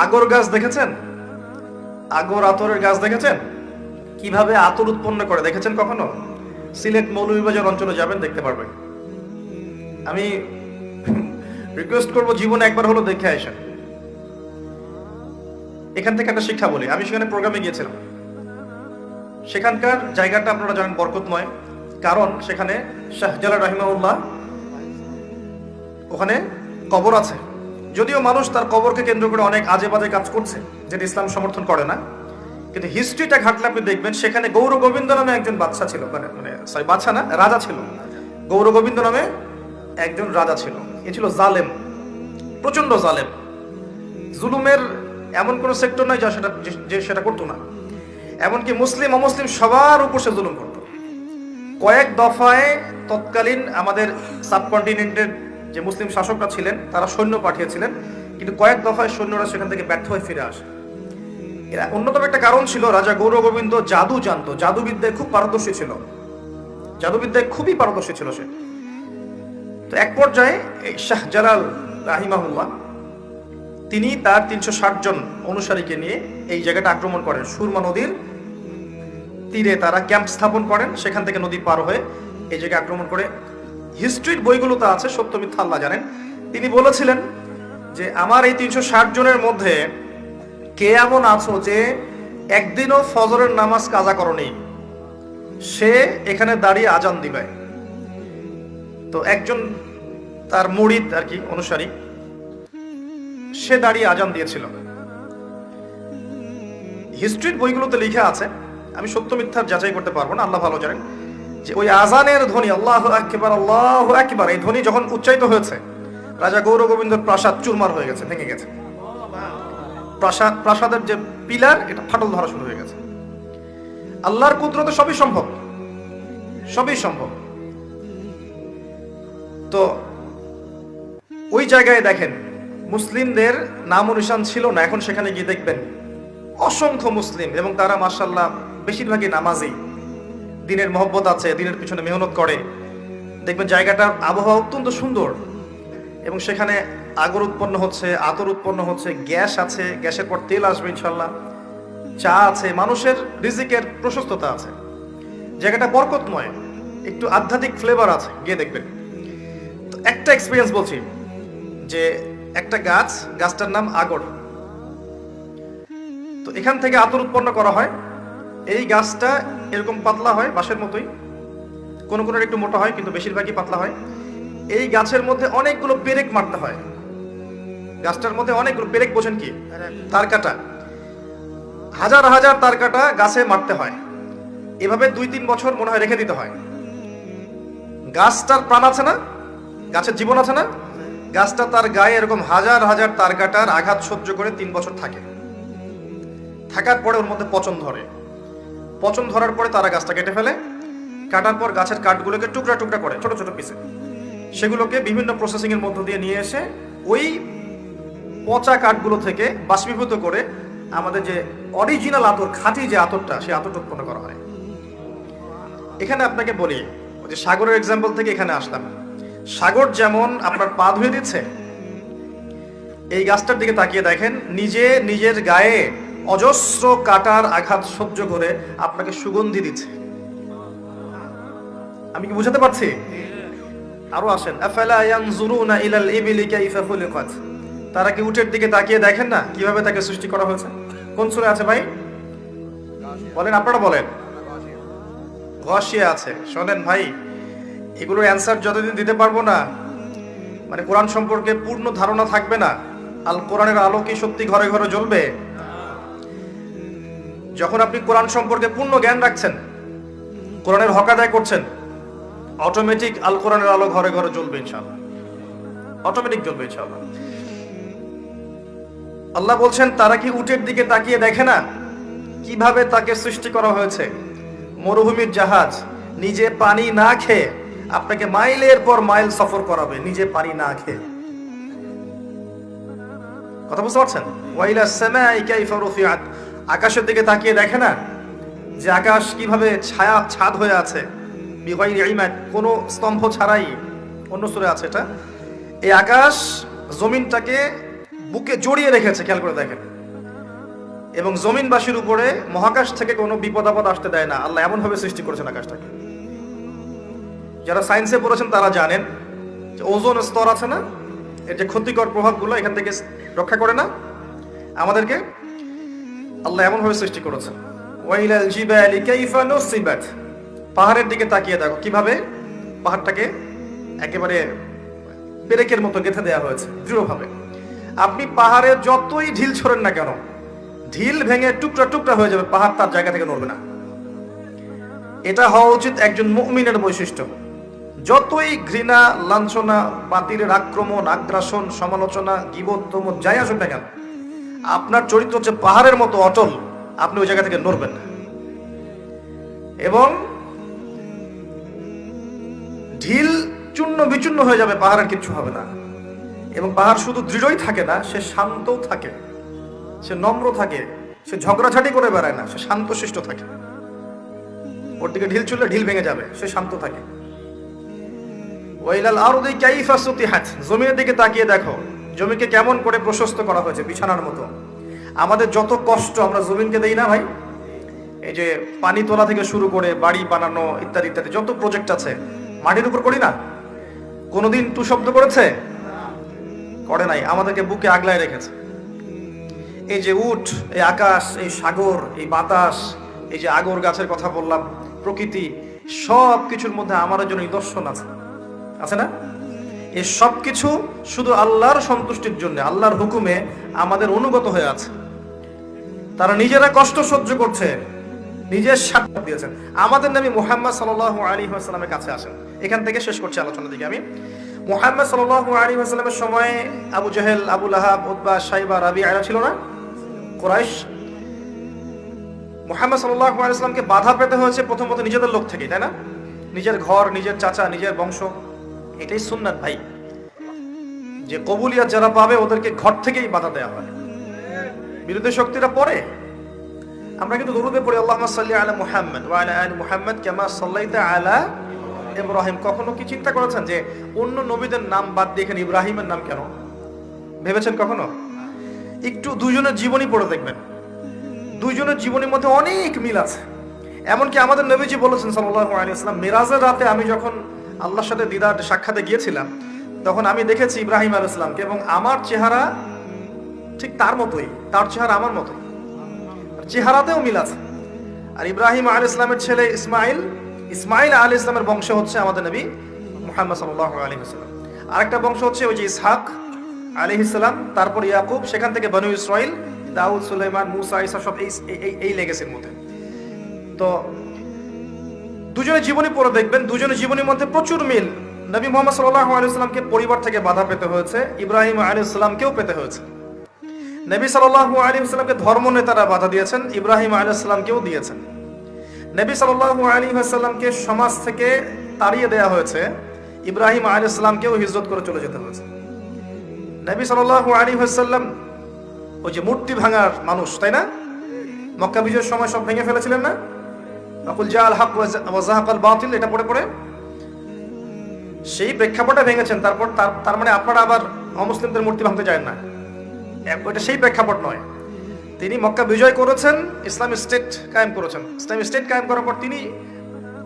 আগর গাছ দেখেছেন? আগর আতরের গাছ দেখেছেন? কিভাবে আতর উৎপন্ন করে দেখেছেন কখনো? সিলেট মৌলভীবাজার অঞ্চলে যাবেন, দেখতে পারবেন। আমি রিকোয়েস্ট করবো জীবনে একবার হলো দেখে আসেন। এখান থেকে একটা শিক্ষা বলি। আমি সেখানে প্রোগ্রামে গিয়েছিলাম। সেখানকার জায়গাটা আপনারা জানেন বরকতময়, কারণ সেখানে শাহজালাল রাহিমাহুল্লাহ ওখানে কবর আছে। যদিও মানুষ তার কবরকে কেন্দ্র করে অনেক আজে বাজে কাজ করছে, যেটা ইসলাম সমর্থন করে না, কিন্তু হিস্ট্রিটা ঘাটলে আপনি দেখবেন সেখানে গৌর গোবিন্দ নামে একজন বাদশা ছিল, বাদশা না, রাজা ছিল। গৌর গোবিন্দ নামে একজন রাজা ছিল। এ ছিল জালেম, প্রচন্ড জালেম। জুলুমের এমন কোন সেক্টর নাই যা সেটা করতো না। এমনকি মুসলিম অমুসলিম সবার উপর সে জুলুম করত। কয়েক দফায় তৎকালীন আমাদের সাবকন্টিনেন্টের যে মুসলিম শাসকরা ছিলেন তারা সৈন্য পাঠিয়েছিলেন, কিন্তু কয়েক দফায় সৈন্যরা সেখান থেকে ব্যর্থ হয়ে ফিরে আসে। এরা অন্যতম একটা কারণ ছিল রাজা গৌর গোবিন্দ জাদু জানতো, জাদুবিদ্যায় খুব পারদর্শী ছিল, জাদুবিদ্যায় খুবই পারদর্শী ছিল সে। তো এক পর্যায়ে শাহজালাল রাহিমাহুল্লাহ তিনি তার ৩৬০ জন অনুসারীকে নিয়ে এই জায়গাটা আক্রমণ করেন। সুরমা নদীর তীরে তারা ক্যাম্প স্থাপন করেন, সেখান থেকে নদী পার হয়ে এই জায়গায় আক্রমণ করে। হিস্ট্রির বইগুলোতে আছে, সত্য মিথ্যা আল্লাহ জানেন। তিনি বলেছিলেন যে আমার এই ৩৬০ জনের মধ্যে কে এমন আছো যে একদিনও ফজরের নামাজ কাজা করনি, সে এখানে দাঁড়িয়ে আজান দিবে। তো একজন তার মুরিদ আর কি, অনুসারী, সে দাঁড়িয়ে আজান দিয়েছিল। হিস্ট্রির বইগুলোতে লিখে আছে, আমি সত্য মিথ্যার যাচাই করতে পারবো না, আল্লাহ ভালো জানেন, যে ওই আজানের ধ্বনি আল্লাহু আকবার আল্লাহু আকবার, এই ধ্বনি যখন উচ্চারিত হয়েছে রাজা গৌর গোবিন্দর প্রাসাদ চুরমার হয়ে গেছে, ভেঙে গেছে। প্রাসাদের যে পিলার এটা ফাটল ধরা শুরু হয়ে গেছে। আল্লাহর কুদরতে সবই সম্ভব, সবই সম্ভব। তো ওই জায়গায় দেখেন মুসলিমদের নাম নিশান ছিল না, এখন সেখানে গিয়ে দেখবেন অসংখ্য মুসলিম, এবং তারা মাশাআল্লাহ বেশিরভাগই নামাজি, দিনের মহব্বত আছে, দিনের পিছনে মেহনত করে। দেখবেন জায়গাটার আবহাওয়া অত্যন্ত সুন্দর, এবং সেখানে আগর উৎপন্ন হচ্ছে, আতর উৎপন্ন হচ্ছে, গ্যাস আছে, গ্যাসের পর তেল আসবে ইনশাল্লাহ, চা আছে, মানুষের রিজিকের প্রশস্ততা আছে। জায়গাটা বরকতময়, একটু আধ্যাত্মিক ফ্লেভার আছে, গিয়ে দেখবেন। তো একটা এক্সপিরিয়েন্স বলছি, যে একটা গাছটার নাম আগর। তো এখান থেকে আতর উৎপন্ন করা হয়। এই গাছটা এরকম পাতলা হয়, বাঁশের মতোই, কোনো কোনো একটু মোটা হয়, কিন্তু বেশিরভাগই পাতলা হয়। এই গাছের মধ্যে অনেকগুলো পেরেক মারতে হয়। গাছটার মধ্যে অনেকগুলো পেরেক, বোঝেন কি? তার কাটা, হাজার হাজার তার কাটা গাছে মারতে হয়। এভাবে ২-৩ বছর মনে হয় রেখে দিতে হয়। গাছটার প্রাণ আছে না, গাছের জীবন আছে না, গাছটা তার গায়ে এরকম হাজার হাজার তার কাটার আঘাত সহ্য করে ৩ বছর থাকে। থাকার পরে ওর মধ্যে পচন ধরে। পচন ধরার পরে তারা গাছটা কেটে ফেলে। কাটার পর গাছের কাঠগুলোকে টুকরা টুকরা করে, ছোট ছোট পিসে, সেগুলোকে বিভিন্ন প্রসেসিং এর মধ্য দিয়ে নিয়ে এসে ওই পচা কাঠগুলো থেকে বাষ্পীভূত করে আমাদের যে অরিজিনাল আতর, খাঁটি যে আতরটা, সেই আতরটা উৎপন্ন করা হয়। এখানে আপনাকে বলি, ওই যে সাগরের এক্সাম্পল থেকে এখানে আসলাম। সাগর যেমন আপনার পা ধুয়ে দিচ্ছে, এই গাছটার দিকে তাকিয়ে দেখেন, নিজের গায়ে অজস্র কাটার আঘাত সহ্য করে আপনাকে সুগন্ধি দিচ্ছে। আমি কি বুঝাতে পারছি? আরো আসেন, আফালা ইয়ানজুরুনা ইলাল ইবিলি কাইফা খুলিকাত, তারা কি উটের দিকে তাকিয়ে দেখেন না কিভাবে তাকে সৃষ্টি করা হয়েছে? কোন সূরা আছে ভাই? বলেন, আপনারা বলেন। গাশিয়া আছে। শোনেন ভাই, এগুলোর অ্যান্সার যতদিন দিতে পারবো না, মানে কোরআন সম্পর্কে পূর্ণ ধারণা থাকবে না। আল কোরআনের আলো কি সত্যি ঘরে ঘরে জ্বলবে? যখন আপনি কোরআন সম্পর্কে পূর্ণ জ্ঞান রাখছেন, কোরআনের হক আদায় করছেন, অটোমেটিক আল কোরআনের আলো ঘরে ঘরে জ্বলবে ইনশাআল্লাহ, অটোমেটিক জ্বলবে ইনশাআল্লাহ। আল্লাহ বলছেন, তারা কি উটের দিকে তাকিয়ে দেখে না কিভাবে তাকে সৃষ্টি করা হয়েছে? মরুভূমির জাহাজ নিজে পানি না খেয়ে আপনাকে মাইলের পর মাইল সফর করাবে, নিজে পানি না খেয়ে। কথা বুঝতে পারছেন? ওয়াইলা সামাই কাইফা রুফিআত, আকাশের দিকে তাকিয়ে দেখে না যে আকাশ কিভাবে ছাদ হয়ে আছে, বিগাইরি ইমাদ, কোনো স্তম্ভ ছাড়াই। অন্য সূরা আছে এটা। এই আকাশ জমিনটাকে বুকে জড়িয়ে রেখেছে, খেয়াল করে দেখেন। এবং জমিনবাসীর উপরে মহাকাশ থেকে কোনো বিপদ আপদ আসতে দেয় না। আল্লাহ এমন ভাবে সৃষ্টি করেছেন আকাশটাকে। যারা সায়েন্সে পড়েছেন তারা জানেন যে ওজোন স্তর আছে না, এর যে ক্ষতিকর প্রভাবগুলো এখান থেকে রক্ষা করে না আমাদেরকে, আল্লাহ এমন ভাবে সৃষ্টি করেছেন। ওয়াইলাল জিবালি কাইফা নুসিবাত, পাহাড়ের দিকে তাকিয়ে দেখো কিভাবে পাহাড়টাকে একেবারে পেরেকের মতো গেঁথে দেওয়া হয়েছে দৃঢ়ভাবে। আপনি পাহাড়ে যতই ঢিল ছড়েন না কেন, ঢিল ভেঙে টুকরা টুকরা হয়ে যাবে, পাহাড় তার জায়গা থেকে নড়বে না। এটা হওয়া উচিত একজন মুমিনের বৈশিষ্ট্য। যতই ঘৃণা, লাঞ্ছনা, বাতিলের আক্রমণ, আগ্রাসন, সমালোচনা, গীবত, তমত যাই আসুক না কেন, আপনার চরিত্র হচ্ছে পাহাড়ের মতো অটল, আপনি ওই জায়গা থেকে নড়বেন না। এবং ঢিল চূর্ণ বিচূর্ণ হয়ে যাবে, পাহাড়ের কিচ্ছু হবে না। এবং পাহাড় শুধু দৃঢ়ই থাকে না, সে শান্তও থাকে, সে নম্র থাকে, সে ঝগড়াঝাটি করে বেড়ায় না, সে শান্তশিষ্ট থাকে। ওর দিকে ঢিল ছুড়লে ঢিল ভেঙে যাবে, সে শান্ত থাকে। ওয়াইলাল আরদি কাইফা সুতিহাত, জমিনের দিকে তাকিয়ে দেখো জমিকে কেমন করে প্রশস্ত করা হয়েছে, বিছানার মতো। আমাদের যত কষ্ট আমরা জমিনকে দেই না ভাই, এই যে পানি তোলা থেকে শুরু করে বাড়ি বানানো ইত্যাদি ইত্যাদি যত প্রজেক্ট আছে, মাটির উপর করি না? কোনোদিন টু শব্দ করেছে? করে নাই। আমাদেরকে বুকে আগলায় রেখেছে। এই যে উট, এই আকাশ, এই সাগর, এই বাতাস, এই যে আগর গাছের কথা বললাম, প্রকৃতি, সব কিছুর মধ্যে আমার জন্য নিদর্শন আছে, আছে না? এই সব কিছু শুধু আল্লাহর সন্তুষ্টির জন্য, আল্লাহর হুকুমে আমাদের অনুগত হয়ে আছে। তারা নিজেরা কষ্ট সহ্য করছে, নিজের স্বার্থ দিয়েছেন। আমাদের নবী মুহাম্মদ সাল্লাল্লাহু আলাইহি ওয়াসাল্লামের কাছে আসেন। এখান থেকে শেষ করছি আলোচনা দিকে আমি। মুহাম্মদ সাল্লাল্লাহু আলাইহি ওয়াসাল্লামের সময় আবু জাহেল, আবু লাহাব, উতবা, শাইবা, রাবিআ ছিল না? কুরাইশ। মুহাম্মদ সাল্লাল্লাহু আলাইহি ওয়াসাল্লামকে বাধা পেতে হয়েছে প্রথমত নিজেদের লোক থেকে, তাই না? নিজের ঘর, নিজের চাচা, নিজের বংশ। এটাই সুন্নাত ভাই, যে কবুলিয়াত যারা পাবে ওদেরকে ঘর থেকেই বাধা দেওয়া হয়। বিরোধী শক্তিরা পরে। আমরা কিন্তু দরুদে পড়ি আল্লাহুম্মা সাল্লি আলা মুহাম্মদ ওয়া আলা আলি মুহাম্মদ কামা সাল্লাইতা আলা ইব্রাহিম। কখনো কি চিন্তা করেছেন যে অন্য নবীদের নাম বাদ দিয়ে এখানে ইব্রাহিমের নাম কেন? ভেবেছেন কখনো? একটু দুইজনের জীবনী পড়ে দেখবেন, দুইজনের জীবনীর মধ্যে অনেক মিল আছে। এমনকি আমাদের নবীজি বলেছেন সাল্লাল্লাহু আলাইহি ওয়াসাল্লাম, মিরাজের রাতে আমি যখন আল্লাহর সাথে দিদার সাক্ষাতে গিয়েছিলাম, তখন আমি দেখেছি ইব্রাহিম আলাইহিস সালামকে, এবং আমার চেহারা ঠিক তার মতোই, তার চেহারা আমার মতোই, চেহারাতেও মিল আছে। আর ইব্রাহিম আলাইহিস সালামের ছেলে ইসমাইল, ইসমাইল আলাইহিস সালামের বংশ হচ্ছে আমাদের নবী মুহাম্মদ সাল্লাল্লাহু আলাইহি ওয়াসাল্লাম। আরেকটা বংশ হচ্ছে ওই যে ইসহাক আলাইহিস সালাম, তারপর ইয়াকুব, সেখান থেকে বনু ইসরাইল, দাউদ, সুলাইমান, মুসা, ঈসা, সব এই লেগেসির মধ্যে। তো দুজনের জীবনী পড়ে দেখবেন, দুজনের জীবনের মধ্যে প্রচুর মিল। নবী মুহাম্মদ সাল্লাল্লাহু আলাইহি ওয়াসাল্লামকে পরিবার থেকে বাধা পেতে হয়েছে, ইব্রাহিম আলাইহিস সালামকেও পেতে হয়েছে। নবী সাল্লাল্লাহু আলাইহি ওয়াসাল্লামকে ধর্ম নেতারা বাধা দিয়েছেন, ইব্রাহিম আলাইহিস সালামকেও দিয়েছেন। নবী সাল্লাল্লাহু আলাইহি ওয়াসাল্লামকে সমাজ থেকে তাড়িয়ে দেওয়া হয়েছে, ইব্রাহিম আলাইহিস সালামকেও হিজরত করে চলে যেতে হয়েছে। নবী সাল্লাল্লাহু আলাইহি ওয়াসাল্লাম ওই যে মূর্তি ভাঙার মানুষ, তাই না? মক্কা বিজয়ের সময় সব ভেঙে ফেলেছিলেন না? আকুল জাআল হক ওয়া যাহাকাল বাতিল, এটা পড়ে পড়ে সেই প্রেক্ষাপটে ভেঙেছেন। তারপর তার মানে আপনারা আবার অমুসলিমদের মূর্তি ভাঙতে যায় না, ওইটা সেই প্রেক্ষাপট নয়। তিনি মক্কা বিজয় করেছেন, ইসলামিক স্টেট কায়েম করেছেন। ইসলামিক স্টেট কায়েম করার পর তিনি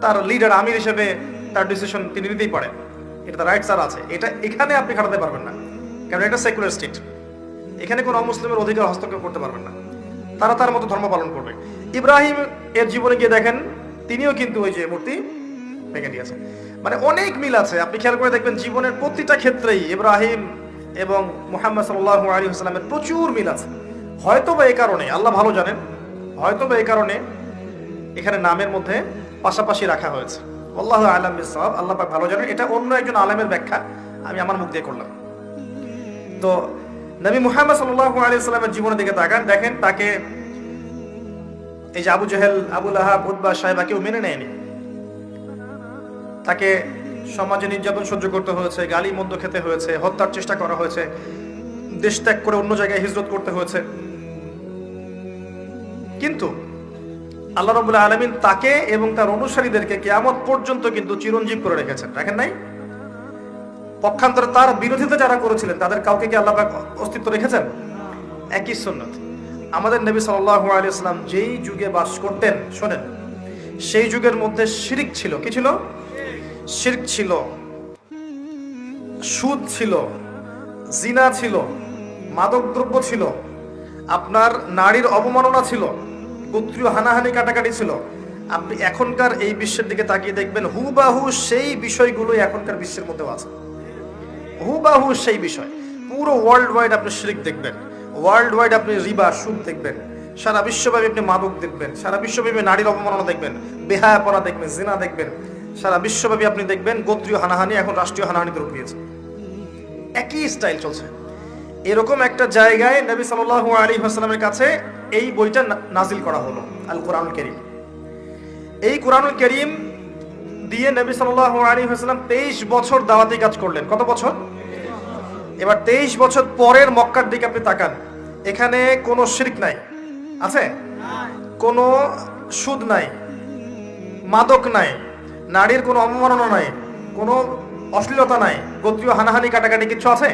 তার লিডার, আমির হিসেবে তার ডিসিশন তিনি নিতেই পারেন, এটা তার রাইটস আর আছে। এটা এখানে আপনি খাটাতে পারবেন না, কারণ এটা সেকুলার স্টেট। এখানে কোনো অমুসলিমের অধিকার হস্তক্ষেপ করতে পারবেন না, তারা তার মতো ধর্ম পালন করবে। ইব্রাহিম এর জীবনে গিয়ে দেখেন, তিনিও কিন্তু ওই যে মূর্তি ভেঙে দিয়েছে। মানে অনেক মিল আছে, আপনি খেয়াল করে দেখবেন জীবনের প্রতিটা ক্ষেত্রেই ইব্রাহিম এবং মুহাম্মদ সাল্লাল্লাহু আলাইহি ওয়াসাল্লামের প্রচুর মিল আছে। হয়তো বা এই কারণে, আল্লাহ ভালো জানেন, হয়তো বা এই কারণে এখানে নামের মধ্যে পাশাপাশি রাখা হয়েছে। আল্লাহু আ'লাম বিস-সাওয়াব, আল্লাহ পাক ভালো জানেন। এটা অন্য একজন আলেমের ব্যাখ্যা, আমি আমার মুখ দিয়ে করলাম। তো নবী মুহাম্মদ সাল্লাল্লাহু আলাইহি ওয়াসাল্লামের জীবনের দিকে তাকান, দেখেন তাকে এই যে আবু জাহেল, আবু লাহাব, উতবা, শাইবা কেউ মেনে নেয়নি। তাকে সমাজে নির্যাতন সহ্য করতে হয়েছে, গালি মন্দ খেতে হয়েছে, হত্যার চেষ্টা করা হয়েছে, দেশ ত্যাগ করে অন্য জায়গায় হিজরত করতে হয়েছে। কিন্তু আল্লাহ রাব্বুল আলামিন তাকে এবং তার অনুসারীদেরকে কিয়ামত পর্যন্ত কিন্তু চিরঞ্জীব করে রেখেছেন, রাখেন নাই? পক্ষান্তরে তার বিরোধিতা যারা করেছিলেন তাদের কাউকে কি আল্লাহ পাক অস্তিত্ব রেখেছেন? একই সুন্নাত। আমাদের নবী সাল্লাল্লাহু আলাইহি ওয়াসাল্লাম যেই যুগে বাস করতেন, শোনেন, সেই যুগের মধ্যে শিরক ছিল। কি ছিল? শিরক ছিল, সুদ ছিল, জিনা ছিল, মাদকদ্রব্য ছিল, আপনার নারীর অবমাননা ছিল, গোত্রীয় হানাহানি কাটাকাটি ছিল। আপনি এখনকার এই বিশ্বের দিকে তাকিয়ে দেখবেন হুবাহু সেই বিষয়গুলো এখনকার বিশ্বের মধ্যেও আছে। হুবাহু সেই বিষয় পুরো ওয়ার্ল্ড ওয়াইড আপনি শিরক দেখবেন, ওয়ার্ল্ড ওয়াইড আপনি রিবা, সুদ দেখবেন, সারা বিশ্বব্যাপী আপনি মাদক দেখবেন, সারা বিশ্বব্যাপী নারীর অবমাননা দেখবেন, বেহায়াপনা দেখবেন, জিনা দেখবেন, সারা বিশ্বব্যাপী আপনি দেখবেন গোত্রীয় হানাহানি এখন রাষ্ট্রীয় হানাহানিতে রূপ নিয়েছে। একই স্টাইল চলছে। এরকম একটা জায়গায় নবী সাল্লাল্লাহু আলাইহি ওয়াসাল্লামের কাছে এই বইটা নাজিল করা হলো, আল কোরআনুল কারীম। এই কোরআনুল কারীম দিয়ে নবী সাল্লাল্লাহু আলাইহি ওয়াসাল্লাম 23 বছর দাওয়াতি কাজ করলেন। কত বছর? এবার 23 বছর পরের মক্কার দিকে আপনি তাকান, এখানে কোনো শিরক নাই, আছে? কোনো সুদ নাই, মাদক নাই, নারীর কোনো অবমাননা নাই, কোনো অশ্লীলতা নাই, গোত্রীয় হানাহানি কাটাকাটি কিছু আছে?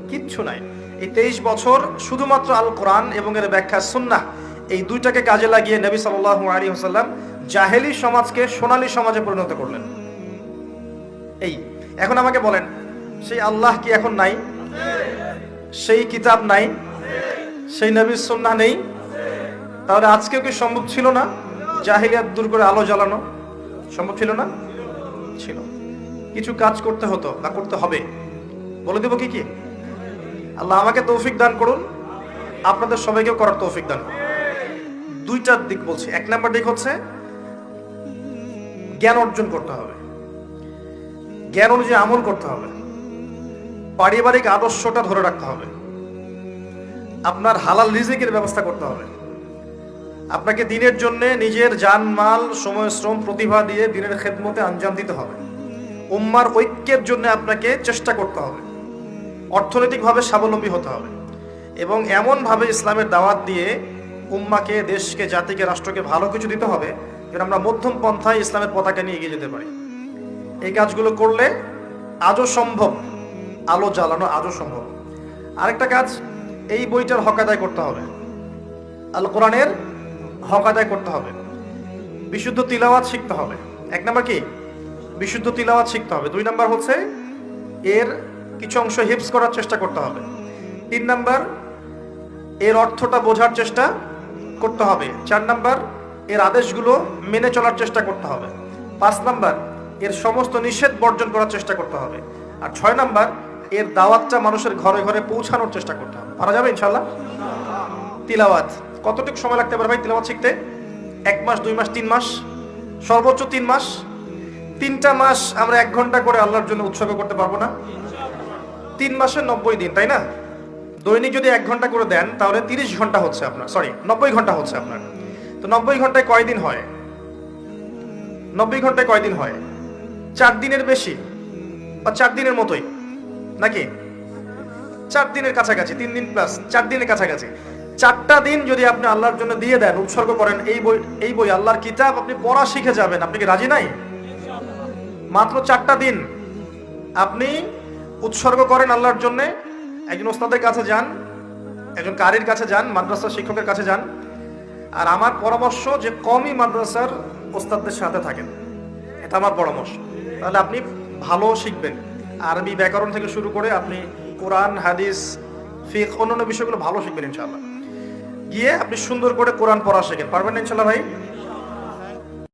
কিচ্ছু নাই। এই 23 বছর শুধুমাত্র আল কোরআন এবং এর ব্যাখ্যা সুন্নাহ, এই দুইটাকে কাজে লাগিয়ে নবী সাল্লাল্লাহু আলাইহি ওয়াসাল্লাম জাহেলি সমাজকে সোনালী সমাজে পরিণত করলেন। এই এখন আমাকে বলেন, সেই আল্লাহ কি এখন নাই? সেই কিতাব নাই? সেই নবীর সুন্নাহ নেই? তাহলে আজকেও কি সম্ভব ছিল না জাহেলিয়াত দূর করে আলো জ্বালানো? সম্ভব ছিল না? ছিল। কিছু কাজ করতে হতো বা করতে হবে, বলে দেব কি কি? আল্লাহ আমাকে তৌফিক দান করুন, আপনাদের সবাইকেও করার তৌফিক দান করুন। দুইটা দিক বলছি। এক নাম্বার দিক হচ্ছে জ্ঞান অর্জন করতে হবে, জ্ঞান অনুযায়ী আমল করতে হবে, পারিবারিক আদর্শটা ধরে রাখতে হবে, আপনার হালাল রিজিকের ব্যবস্থা করতে হবে, আপনাকে দিনের জন্য নিজের জান মাল সময় শ্রম প্রতিভা দিয়ে দিনের খেদমতে আঞ্জাম দিতে হবে, উম্মার ঐক্যের জন্য আপনাকে চেষ্টা করতে হবে, অর্থনৈতিকভাবে স্বাবলম্বী হতে হবে এবং এমনভাবে ইসলামের দাওয়াত দিয়ে উম্মাকে, দেশকে, জাতিকে, রাষ্ট্রকে ভালো কিছু দিতে হবে যেন আমরা মধ্যম পন্থায় ইসলামের পতাকা নিয়ে এগিয়ে যেতে পারি। এই কাজগুলো করলে আজও সম্ভব, আলো জ্বালানো আজও সম্ভব। আরেকটা কাজ, এই বইটার হক আদায় করতে হবে, আল কোরআনের হক আদায় করতে হবে, বিশুদ্ধ তিলাওয়াত শিখতে হবে। এক নাম্বার কি? বিশুদ্ধ তিলাওয়াত শিখতে হবে। 2 নাম্বার হচ্ছে এর কিছু অংশ হিফজ করার চেষ্টা করতে হবে। 3 নাম্বার এর অর্থটা বোঝার চেষ্টা করতে হবে। 4 নাম্বার এর আদেশগুলো মেনে চলার চেষ্টা করতে হবে। 5 নাম্বার এর সমস্ত নিষেধ বর্জন করার চেষ্টা করতে হবে। আর 6 নাম্বার এর দাওয়াতটা মানুষের ঘরে ঘরে পৌঁছানোর চেষ্টা করতে হবে। পারা যাবে ইনশাআল্লাহ? তিলাওয়াত কতটুকু সময় লাগতে পারে ভাই তিলাওয়াত শিখতে? 1 মাস, 2 মাস, 3 মাস, সর্বোচ্চ 3 মাস। 3টা মাস আমরা 1 ঘন্টা করে আল্লাহর জন্য উৎসর্গ করতে পারবো না? 3 মাসে 90 দিন, তাই না? দৈনিক যদি 1 ঘন্টা করে দেন তাহলে 30 ঘন্টা হচ্ছে আপনার, 90 ঘন্টা হচ্ছে আপনার। তো 90 ঘন্টায় কয় দিন হয়? 90 ঘন্টায় কয় দিন হয়? 4 দিনের বেশি বা 4 দিনের মতোই নাকি? 4 দিনের কাছাকাছি, 3 দিন প্লাস 4 দিনের কাছাকাছি। 4টা দিন যদি আপনি আল্লাহর জন্য দিয়ে দেন, উৎসর্গ করেন, এই বই আল্লাহর কিতাব আপনি পড়া শিখে যাবেন। আপনি কি রাজি নাই? মাত্র 4টা দিন আপনি উৎসর্গ করেন আল্লাহর জন্য। একজন ওস্তাদের কাছে যান, একজন কারির কাছে যান, মাদ্রাসার শিক্ষকের কাছে যান। আর আমার পরামর্শ যে কমই মাদ্রাসার ওস্তাদদের সাথে থাকেন, এটা আমার পরামর্শ। তাহলে আপনি ভালো শিখবেন। আরবি ব্যাকরণ থেকে শুরু করে আপনি কোরআন, হাদিস, ফিকহ, অন্যান্য বিষয়গুলো ভালো শিখবেন ইনশাআল্লাহ। গিয়ে আপনি সুন্দর করে কোরআন পড়া শেখেন। পারবেন না ইনশাআল্লাহ ভাই?